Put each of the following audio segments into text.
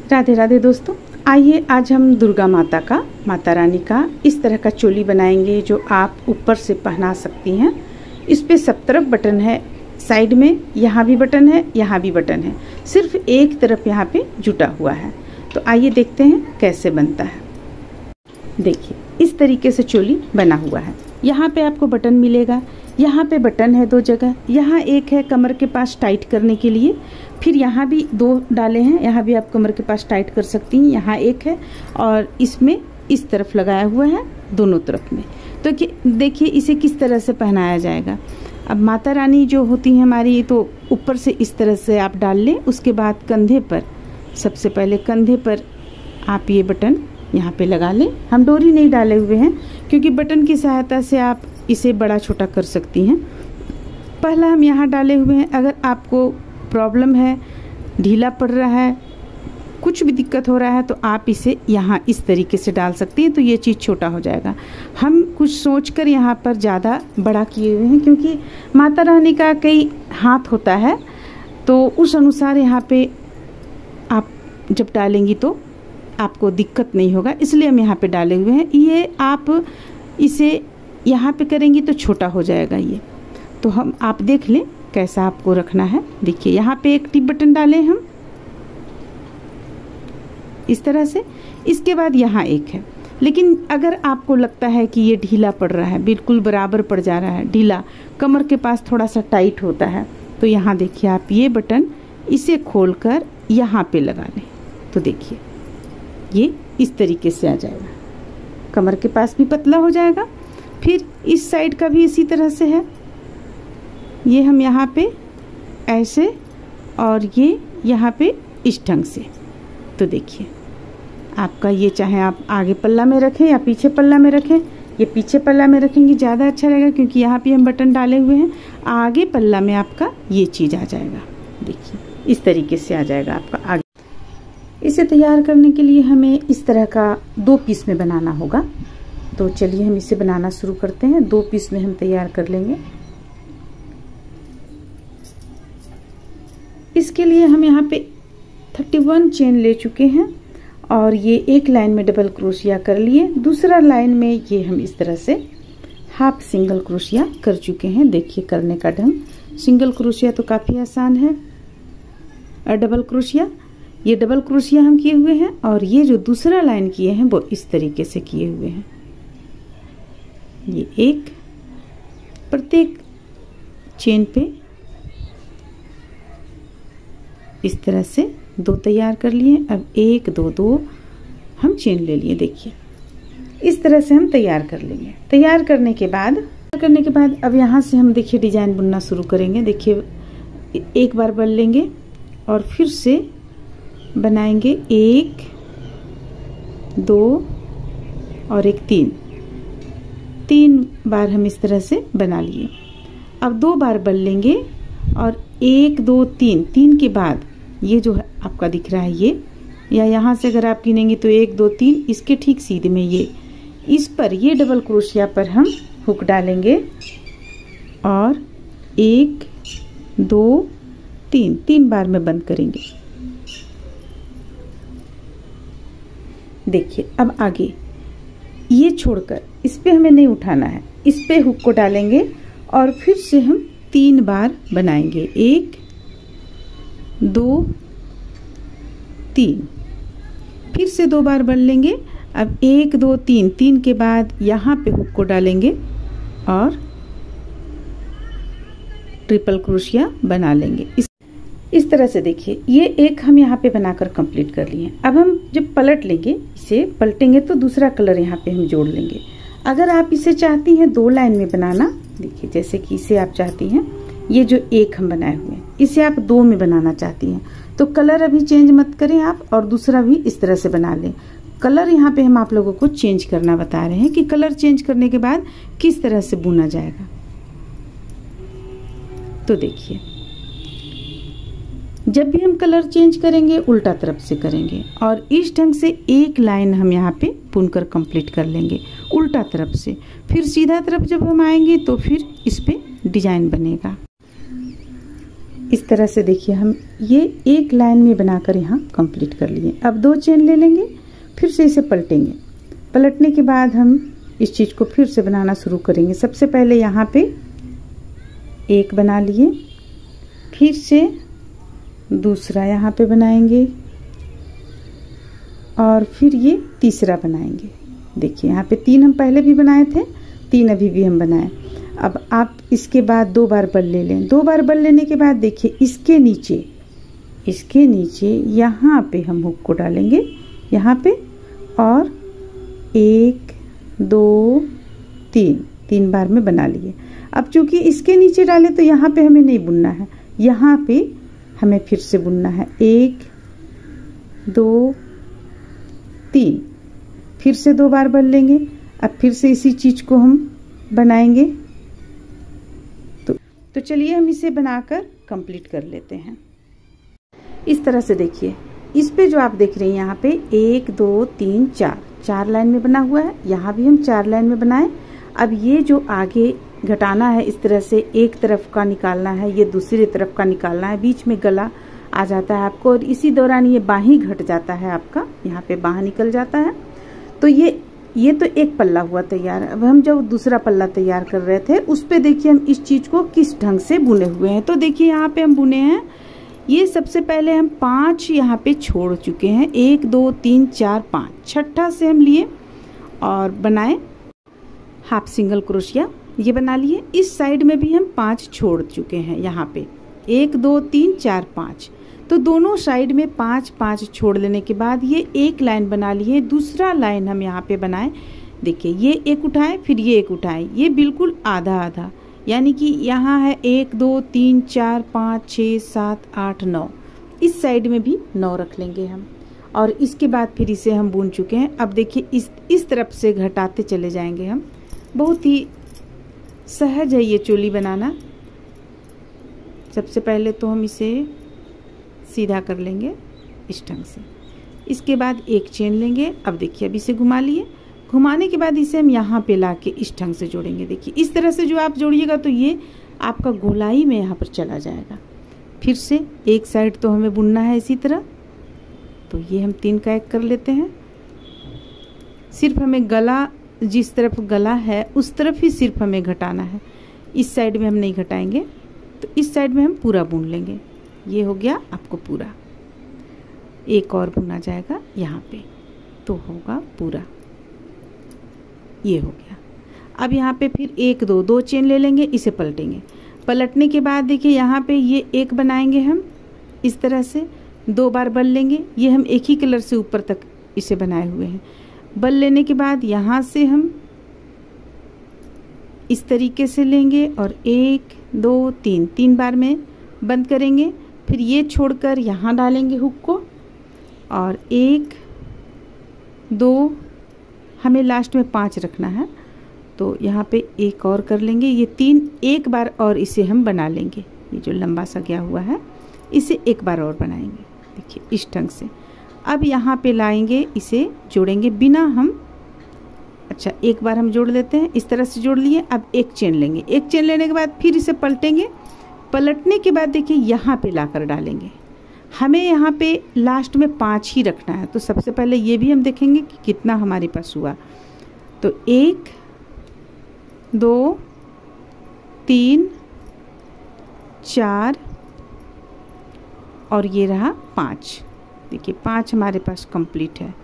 राधे राधे दोस्तों, आइए आज हम दुर्गा माता का, माता रानी का इस तरह का चोली बनाएंगे जो आप ऊपर से पहना सकती हैं। इस पे सब तरफ बटन है, साइड में यहाँ भी बटन है, यहाँ भी बटन है, सिर्फ एक तरफ यहाँ पे जुटा हुआ है। तो आइए देखते हैं कैसे बनता है। देखिए इस तरीके से चोली बना हुआ है। यहाँ पे आपको बटन मिलेगा, यहाँ पे बटन है 2 जगह, यहाँ एक है कमर के पास टाइट करने के लिए, फिर यहाँ भी 2 डाले हैं, यहाँ भी आप कमर के पास टाइट कर सकती हैं, यहाँ एक है और इसमें इस तरफ लगाया हुआ है दोनों तरफ में। तो देखिए इसे किस तरह से पहनाया जाएगा। अब माता रानी जो होती है हमारी, तो ऊपर से इस तरह से आप डाल लें। उसके बाद कंधे पर, सबसे पहले कंधे पर आप ये बटन यहाँ पे लगा लें। हम डोरी नहीं डाले हुए हैं क्योंकि बटन की सहायता से आप इसे बड़ा छोटा कर सकती हैं। पहला हम यहाँ डाले हुए हैं। अगर आपको प्रॉब्लम है, ढीला पड़ रहा है, कुछ भी दिक्कत हो रहा है, तो आप इसे यहाँ इस तरीके से डाल सकती हैं, तो ये चीज़ छोटा हो जाएगा। हम कुछ सोचकर यहाँ पर ज़्यादा बड़ा किए हुए हैं क्योंकि माता रानी का कई हाथ होता है, तो उस अनुसार यहाँ पे आप जब डालेंगी तो आपको दिक्कत नहीं होगा, इसलिए हम यहाँ पे डाले हुए हैं। ये आप इसे यहाँ पे करेंगी तो छोटा हो जाएगा ये, तो हम आप देख लें कैसा आपको रखना है। देखिए यहाँ पे एक टिप बटन डालें हम इस तरह से। इसके बाद यहाँ एक है, लेकिन अगर आपको लगता है कि ये ढीला पड़ रहा है, बिल्कुल बराबर पड़ जा रहा है, ढीला, कमर के पास थोड़ा सा टाइट होता है, तो यहाँ देखिए आप ये बटन इसे खोलकर यहाँ पे लगा लें, तो देखिए ये इस तरीके से आ जाएगा। कमर के पास भी पतला हो जाएगा। फिर इस साइड का भी इसी तरह से है। ये हम यहाँ पे ऐसे और ये यहाँ पे इस ढंग से। तो देखिए आपका ये, चाहे आप आगे पल्ला में रखें या पीछे पल्ला में रखें, ये पीछे पल्ला में रखेंगे ज़्यादा अच्छा रहेगा क्योंकि यहाँ पे हम बटन डाले हुए हैं। आगे पल्ला में आपका ये चीज़ आ जाएगा। देखिए इस तरीके से आ जाएगा आपका आगे। इसे तैयार करने के लिए हमें इस तरह का 2 पीस में बनाना होगा। तो चलिए हम इसे बनाना शुरू करते हैं। 2 पीस में हम तैयार कर लेंगे। इसके लिए हम यहाँ पे 31 चेन ले चुके हैं और ये एक लाइन में डबल क्रोशिया कर लिए। दूसरा लाइन में ये हम इस तरह से हाफ सिंगल क्रोशिया कर चुके हैं। देखिए करने का ढंग, सिंगल क्रोशिया तो काफ़ी आसान है, और डबल क्रोशिया, ये डबल क्रोशिया हम किए हुए हैं और ये जो दूसरा लाइन किए हैं वो इस तरीके से किए हुए हैं। ये एक, प्रत्येक चेन पे इस तरह से 2 तैयार कर लिए। अब 1 2 2 हम चेन ले लिए। देखिए इस तरह से हम तैयार कर लेंगे। तैयार करने के बाद अब यहाँ से हम देखिए डिजाइन बुनना शुरू करेंगे। देखिए एक बार बन लेंगे और फिर से बनाएंगे 1 2 और एक 3 बार हम इस तरह से बना लिए। अब 2 बार बन लेंगे और 1 2 3 के बाद ये जो है आपका दिख रहा है ये, या यहाँ से अगर आप गिनेंगे तो 1 2 3, इसके ठीक सीधे में ये, इस पर ये डबल क्रोशिया पर हम हुक डालेंगे और 1 2 3 बार में बंद करेंगे। देखिए अब आगे ये छोड़कर इस पे हमें नहीं उठाना है, इस पे हुक को डालेंगे और फिर से हम 3 बार बनाएंगे। 1 2 3, फिर से 2 बार बन लेंगे। अब 1 2 3 के बाद यहाँ पे हुक को डालेंगे और ट्रिपल क्रोशिया बना लेंगे। इस तरह से देखिए ये एक हम यहाँ पे बनाकर कंप्लीट कर लिए। अब हम जब पलट लेंगे, इसे पलटेंगे तो दूसरा कलर यहाँ पे हम जोड़ लेंगे। अगर आप इसे चाहती हैं 2 लाइन में बनाना, देखिए जैसे कि इसे आप चाहती हैं, ये जो एक हम बनाए हुए हैं इसे आप 2 में बनाना चाहती हैं, तो कलर अभी चेंज मत करें आप, और दूसरा भी इस तरह से बना लें। कलर यहाँ पे हम आप लोगों को चेंज करना बता रहे हैं कि कलर चेंज करने के बाद किस तरह से बुना जाएगा। तो देखिए जब भी हम कलर चेंज करेंगे उल्टा तरफ से करेंगे और इस ढंग से एक लाइन हम यहाँ पे बुनकर कंप्लीट कर लेंगे उल्टा तरफ से। फिर सीधा तरफ जब हम आएंगे तो फिर इस पे डिजाइन बनेगा। इस तरह से देखिए हम ये एक लाइन में बनाकर यहाँ कंप्लीट कर लिए। अब 2 चेन ले लेंगे, फिर से इसे पलटेंगे। पलटने के बाद हम इस चीज़ को फिर से बनाना शुरू करेंगे। सबसे पहले यहाँ पे एक बना लिए, फिर से दूसरा यहाँ पे बनाएंगे और फिर ये तीसरा बनाएंगे। देखिए यहाँ पे 3 हम पहले भी बनाए थे, 3 अभी भी हम बनाए। अब आप इसके बाद 2 बार बल ले लें। 2 बार बल लेने के बाद देखिए इसके नीचे यहाँ पे हम हुक को डालेंगे, यहाँ पे, और 1 2 3 बार में बना लिए। अब चूंकि इसके नीचे डाले तो यहाँ पे हमें नहीं बुनना है, यहाँ पे हमें फिर से बुनना है। 1 2 3, फिर से 2 बार बल लेंगे। अब फिर से इसी चीज को हम बनाएंगे। तो चलिए हम इसे बनाकर कंप्लीट कर लेते हैं। इस तरह से देखिए, इस पे जो आप देख रहे हैं यहाँ पे 1 2 3 4 लाइन में बना हुआ है। यहाँ भी हम 4 लाइन में बनाए। अब ये जो आगे घटाना है, इस तरह से एक तरफ का निकालना है, ये दूसरी तरफ का निकालना है। बीच में गला आ जाता है आपको, और इसी दौरान ये बाही घट जाता है आपका, यहाँ पे बाह निकल जाता है। तो ये तो एक पल्ला हुआ तैयार। अब हम जब दूसरा पल्ला तैयार कर रहे थे, उस पे देखिए हम इस चीज को किस ढंग से बुने हुए हैं। तो देखिए यहाँ पे हम बुने हैं, ये सबसे पहले हम 5 यहाँ पे छोड़ चुके हैं। 1 2 3 4 5, छठा से हम लिए और बनाए हाफ सिंगल क्रोशिया, ये बना लिए। इस साइड में भी हम 5 छोड़ चुके हैं, यहाँ पे 1 2 3 4 5। तो दोनों साइड में 5 छोड़ लेने के बाद ये एक लाइन बना लिए। दूसरा लाइन हम यहाँ पे बनाए। देखिए ये एक उठाए, फिर ये एक उठाए, ये बिल्कुल आधा आधा, यानी कि यहाँ है 1 2 3 4 5 6 7 8 9। इस साइड में भी 9 रख लेंगे हम, और इसके बाद फिर इसे हम बुन चुके हैं। अब देखिए इस तरफ से घटाते चले जाएंगे हम। बहुत ही सहज है ये चोली बनाना। सबसे पहले तो हम इसे सीधा कर लेंगे इस ढंग से। इसके बाद एक चेन लेंगे। अब देखिए अब इसे घुमा लिए। घुमाने के बाद इसे हम यहाँ पे लाके इस ढंग से जोड़ेंगे। देखिए इस तरह से जो आप जोड़िएगा तो ये आपका गोलाई में यहाँ पर चला जाएगा। फिर से एक साइड तो हमें बुनना है इसी तरह, तो ये हम 3 का 1 कर लेते हैं। सिर्फ हमें गला, जिस तरफ गला है उस तरफ ही सिर्फ हमें घटाना है, इस साइड में हम नहीं घटाएंगे। तो इस साइड में हम पूरा बुन लेंगे। ये हो गया आपको पूरा। एक और बुना जाएगा यहाँ पे, तो होगा पूरा। ये हो गया। अब यहाँ पे फिर 1 2 चेन ले लेंगे, इसे पलटेंगे। पलटने के बाद देखिए यहाँ पे ये एक बनाएंगे हम इस तरह से। 2 बार बल लेंगे। ये हम एक ही कलर से ऊपर तक इसे बनाए हुए हैं। बल लेने के बाद यहाँ से हम इस तरीके से लेंगे और 1 2 3 बार में बंद करेंगे। फिर ये छोड़कर यहाँ डालेंगे हुक को, और 1 2 हमें लास्ट में 5 रखना है, तो यहाँ पे एक और कर लेंगे। ये 3 एक बार और इसे हम बना लेंगे। ये जो लंबा सा गया हुआ है इसे एक बार और बनाएंगे। देखिए इस ढंग से। अब यहाँ पे लाएंगे, इसे जोड़ेंगे बिना हम, अच्छा एक बार हम जोड़ लेते हैं, इस तरह से जोड़ लिए। अब एक चेन लेंगे। एक चेन लेने के बाद फिर इसे पलटेंगे। पलटने के बाद देखिए यहाँ पे लाकर डालेंगे। हमें यहाँ पे लास्ट में 5 ही रखना है। तो सबसे पहले ये भी हम देखेंगे कि कितना हमारे पास हुआ। तो 1 2 3 4 और ये रहा 5। देखिए 5 हमारे पास कंप्लीट है।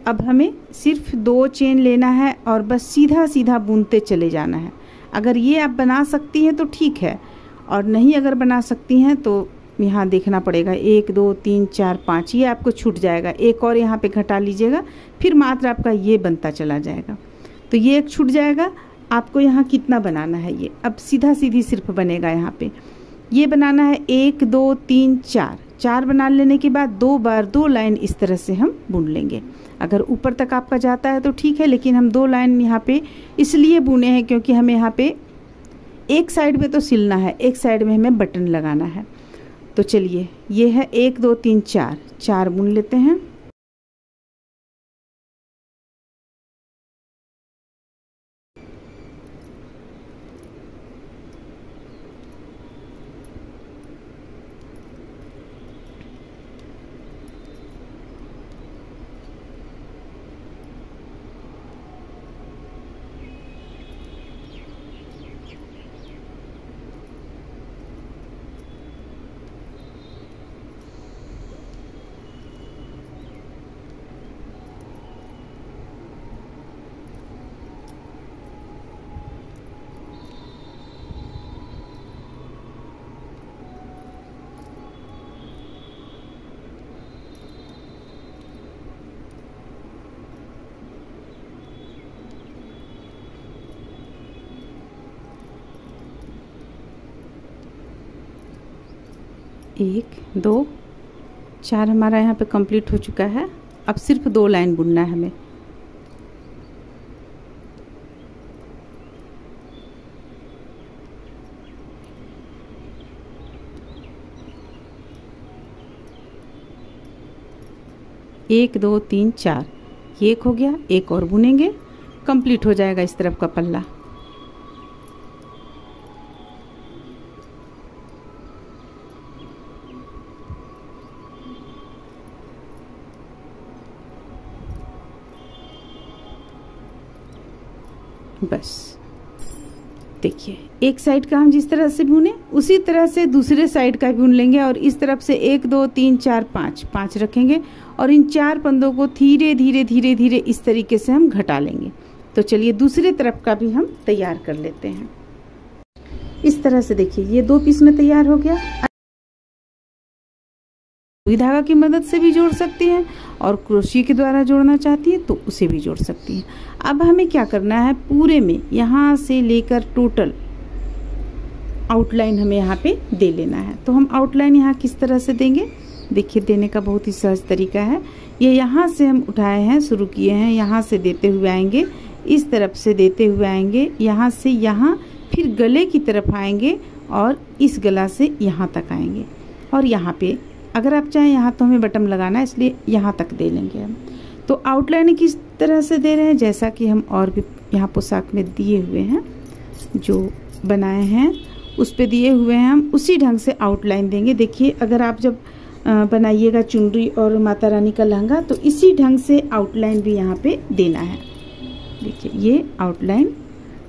अब हमें सिर्फ 2 चेन लेना है और बस सीधा सीधा बुनते चले जाना है। अगर ये आप बना सकती हैं तो ठीक है, और नहीं अगर बना सकती हैं तो यहाँ देखना पड़ेगा। 1 2 3 4 5 ये आपको छूट जाएगा। एक और यहाँ पे घटा लीजिएगा, फिर मात्र आपका ये बनता चला जाएगा। तो ये एक छूट जाएगा। आपको यहाँ कितना बनाना है, ये अब सीधा सीधी सिर्फ बनेगा। यहाँ पे ये बनाना है 1 2 3 4 बना लेने के बाद 2 बार 2 लाइन इस तरह से हम बुन लेंगे। अगर ऊपर तक आपका जाता है तो ठीक है, लेकिन हम 2 लाइन यहाँ पे इसलिए बुने हैं क्योंकि हमें यहाँ पे एक साइड में तो सिलना है, एक साइड में हमें बटन लगाना है। तो चलिए ये है 1 2 3 4 बुन लेते हैं। 1 2 4 हमारा यहाँ पे कंप्लीट हो चुका है। अब सिर्फ 2 लाइन बुनना है हमें। एक 2 3 4 ये एक हो गया, एक और बुनेंगे, कंप्लीट हो जाएगा इस तरफ का पल्ला। बस देखिए, एक साइड का हम जिस तरह से बुने उसी तरह से दूसरे साइड का भी बुन लेंगे और इस तरफ से 1 2 3 4 5 रखेंगे और इन 4 फंदों को धीरे धीरे धीरे धीरे इस तरीके से हम घटा लेंगे। तो चलिए दूसरे तरफ का भी हम तैयार कर लेते हैं। इस तरह से देखिए ये 2 पीस में तैयार हो गया। सुई धागा की मदद से भी जोड़ सकती हैं और क्रोशिया के द्वारा जोड़ना चाहती है तो उसे भी जोड़ सकती हैं। अब हमें क्या करना है, पूरे में यहाँ से लेकर टोटल आउटलाइन हमें यहाँ पे दे लेना है। तो हम आउटलाइन यहाँ किस तरह से देंगे, देखिए देने का बहुत ही सहज तरीका है। ये यहाँ से हम उठाए हैं, शुरू किए हैं, यहाँ से देते हुए आएंगे, इस तरफ से देते हुए आएंगे, यहाँ से यहाँ, फिर गले की तरफ आएंगे और इस गला से यहाँ तक आएंगे और यहाँ पे अगर आप चाहें यहाँ तो हमें बटन लगाना है इसलिए यहाँ तक दे लेंगे हम। तो आउटलाइन किस तरह से दे रहे हैं, जैसा कि हम और भी यहाँ पोशाक में दिए हुए हैं, जो बनाए हैं उस पे दिए हुए हैं, हम उसी ढंग से आउटलाइन देंगे। देखिए अगर आप जब बनाइएगा चुनरी और माता रानी का लहंगा तो इसी ढंग से आउटलाइन भी यहाँ पे देना है। देखिए ये आउटलाइन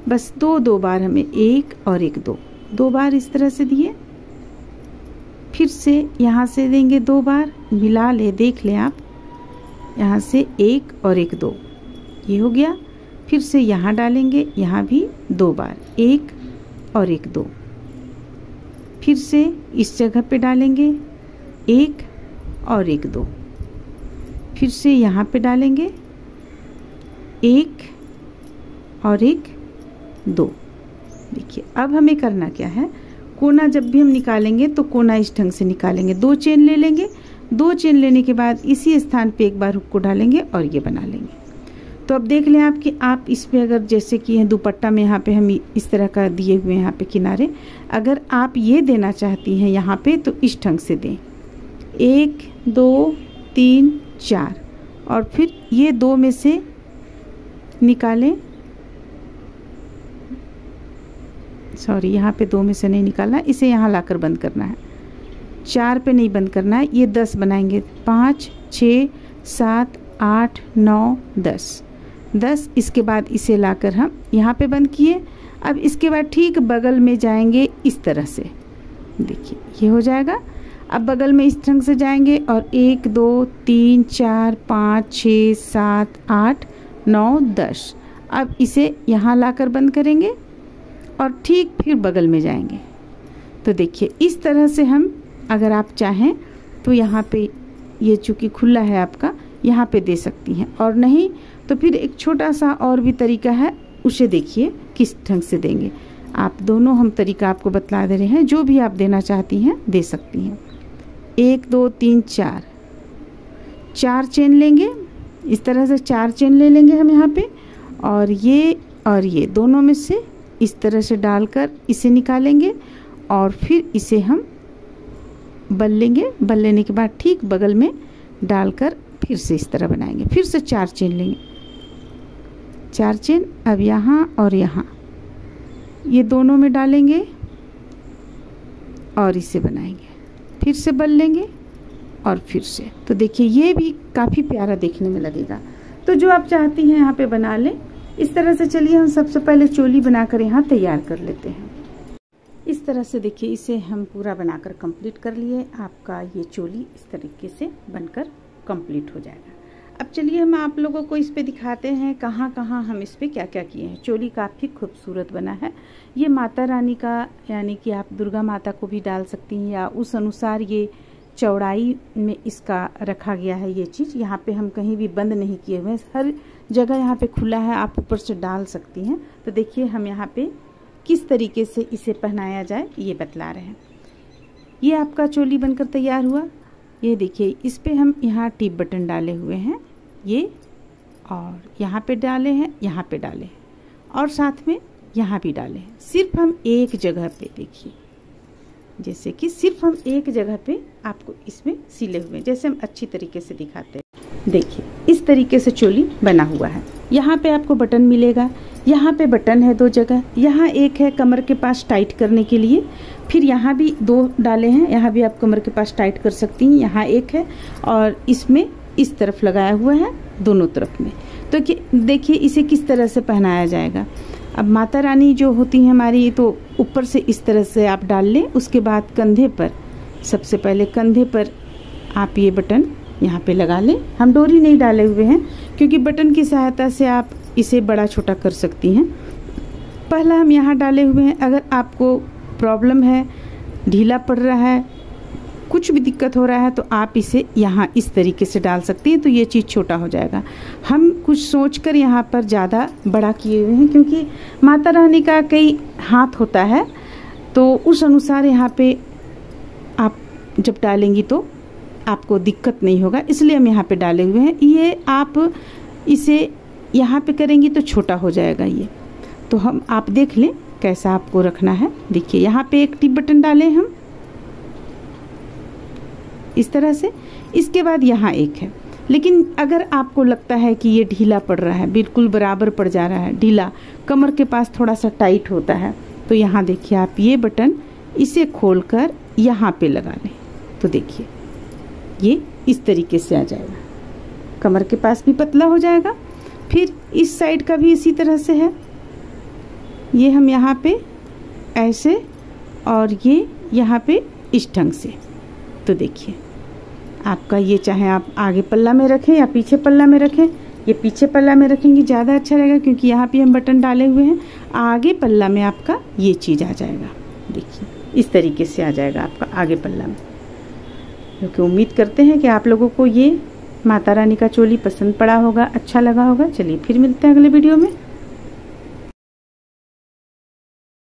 बस 2 बार हमें 1 और 1 2 बार इस तरह से दिए, फिर से यहाँ से देंगे 2 बार, मिला ले, देख लें आप, यहाँ से 1 और 1 2 ये हो गया। फिर से यहाँ डालेंगे, यहाँ भी 2 बार 1 और 1 2, फिर से इस जगह पे डालेंगे 1 और 1 2, फिर से यहाँ पे डालेंगे 1 और 1 2। देखिए अब हमें करना क्या है, कोना जब भी हम निकालेंगे तो कोना इस ढंग से निकालेंगे, 2 चेन ले लेंगे, 2 चेन लेने के बाद इसी स्थान पे एक बार हुक को डालेंगे और ये बना लेंगे। तो अब देख लें आप कि आप इस पे अगर जैसे कि है दुपट्टा में यहाँ पे हम इस तरह का दिए हुए हैं यहाँ पे किनारे, अगर आप ये देना चाहती हैं यहाँ पे तो इस ढंग से दें, 1 2 3 4 और फिर ये 2 में से निकालें, सॉरी यहाँ पे 2 में से नहीं निकालना, इसे यहाँ लाकर बंद करना है, 4 पे नहीं बंद करना है। ये 10 बनाएंगे, 5 6 7 8 9 10, इसके बाद इसे लाकर हम यहाँ पे बंद किए। अब इसके बाद ठीक बगल में जाएंगे इस तरह से, देखिए ये हो जाएगा। अब बगल में इस ढंग से जाएंगे और 1 2 3 4 5 6 7 8 9 10, अब इसे यहाँ लाकर बंद करेंगे और ठीक फिर बगल में जाएंगे। तो देखिए इस तरह से हम अगर आप चाहें तो यहाँ पे ये चूँकि खुला है आपका, यहाँ पे दे सकती हैं, और नहीं तो फिर एक छोटा सा और भी तरीका है, उसे देखिए किस ढंग से देंगे आप। दोनों हम तरीका आपको बतला दे रहे हैं, जो भी आप देना चाहती हैं दे सकती हैं। 1 2 3 4 चेन लेंगे, इस तरह से 4 चेन ले लेंगे हम यहाँ पे, और ये दोनों में से इस तरह से डालकर इसे निकालेंगे और फिर इसे हम बल लेंगे। बल लेने के बाद ठीक बगल में डालकर फिर से इस तरह बनाएंगे, फिर से 4 चेन लेंगे, 4 चेन अब यहाँ और यहाँ, ये दोनों में डालेंगे और इसे बनाएंगे, फिर से बल लेंगे और फिर से। तो देखिए ये भी काफ़ी प्यारा देखने में लगेगा। तो जो आप चाहती हैं यहाँ पे बना लें इस तरह से। चलिए हम सबसे पहले चोली बनाकर यहाँ तैयार कर लेते हैं। इस तरह से देखिए इसे हम पूरा बनाकर कंप्लीट कर लिए। आपका ये चोली इस तरीके से बनकर कंप्लीट हो जाएगा। अब चलिए हम आप लोगों को इस पे दिखाते हैं कहाँ कहाँ हम इस पे क्या क्या किए हैं। चोली काफ़ी खूबसूरत बना है। ये माता रानी का, यानी कि आप दुर्गा माता को भी डाल सकती हैं या उस अनुसार ये चौड़ाई में इसका रखा गया है। ये चीज़ यहाँ पे हम कहीं भी बंद नहीं किए हुए हैं, हर जगह यहाँ पे खुला है, आप ऊपर से डाल सकती हैं। तो देखिए हम यहाँ पे किस तरीके से इसे पहनाया जाए ये बतला रहे हैं। ये आपका चोली बनकर तैयार हुआ। ये देखिए, इस पे हम यहाँ टिप बटन डाले हुए हैं, ये और यहाँ पे डाले हैं, यहाँ पे डाले हैं और साथ में यहाँ भी डाले हैं। सिर्फ हम एक जगह पे, देखिए जैसे कि सिर्फ हम एक जगह पे आपको इसमें सिले हुए हैं, जैसे हम अच्छी तरीके से दिखाते हैं। देखिए इस तरीके से चोली बना हुआ है। यहाँ पे आपको बटन मिलेगा, यहाँ पे बटन है 2 जगह, यहाँ एक है कमर के पास टाइट करने के लिए, फिर यहाँ भी 2 डाले हैं, यहाँ भी आप कमर के पास टाइट कर सकती हैं। यहाँ एक है और इसमें इस तरफ लगाया हुआ है दोनों तरफ में। तो देखिए इसे किस तरह से पहनाया जाएगा। अब माता रानी जो होती हैं हमारी, तो ऊपर से इस तरह से आप डाल लें। उसके बाद कंधे पर, सबसे पहले कंधे पर आप ये बटन यहाँ पे लगा लें। हम डोरी नहीं डाले हुए हैं क्योंकि बटन की सहायता से आप इसे बड़ा छोटा कर सकती हैं। पहला हम यहाँ डाले हुए हैं। अगर आपको प्रॉब्लम है, ढीला पड़ रहा है, कुछ भी दिक्कत हो रहा है, तो आप इसे यहाँ इस तरीके से डाल सकती हैं, तो ये चीज़ छोटा हो जाएगा। हम कुछ सोचकर यहाँ पर ज़्यादा बड़ा किए हुए हैं क्योंकि माता रानी का कई हाथ होता है, तो उस अनुसार यहाँ पे आप जब डालेंगी तो आपको दिक्कत नहीं होगा, इसलिए हम यहाँ पे डाले हुए हैं। ये आप इसे यहाँ पे करेंगी तो छोटा हो जाएगा ये, तो आप देख लें कैसा आपको रखना है। देखिए यहाँ पे एक टिप बटन डालें हम इस तरह से। इसके बाद यहाँ एक है, लेकिन अगर आपको लगता है कि ये ढीला पड़ रहा है, बिल्कुल बराबर पड़ जा रहा है, ढीला, कमर के पास थोड़ा सा टाइट होता है, तो यहाँ देखिए आप ये बटन इसे खोलकर यहाँ पे लगा लें, तो देखिए ये इस तरीके से आ जाएगा, कमर के पास भी पतला हो जाएगा। फिर इस साइड का भी इसी तरह से है, ये हम यहाँ पे ऐसे और ये यहाँ पे इस ढंग से। तो देखिए आपका ये, चाहे आप आगे पल्ला में रखें या पीछे पल्ला में रखें, ये पीछे पल्ला में रखेंगे ज़्यादा अच्छा रहेगा क्योंकि यहाँ पे हम बटन डाले हुए हैं। आगे पल्ला में आपका ये चीज़ आ जाएगा, देखिए इस तरीके से आ जाएगा आपका आगे पल्ला में। क्योंकि उम्मीद करते हैं कि आप लोगों को ये माता रानी का चोली पसंद पड़ा होगा, अच्छा लगा होगा। चलिए फिर मिलते हैं अगले वीडियो में।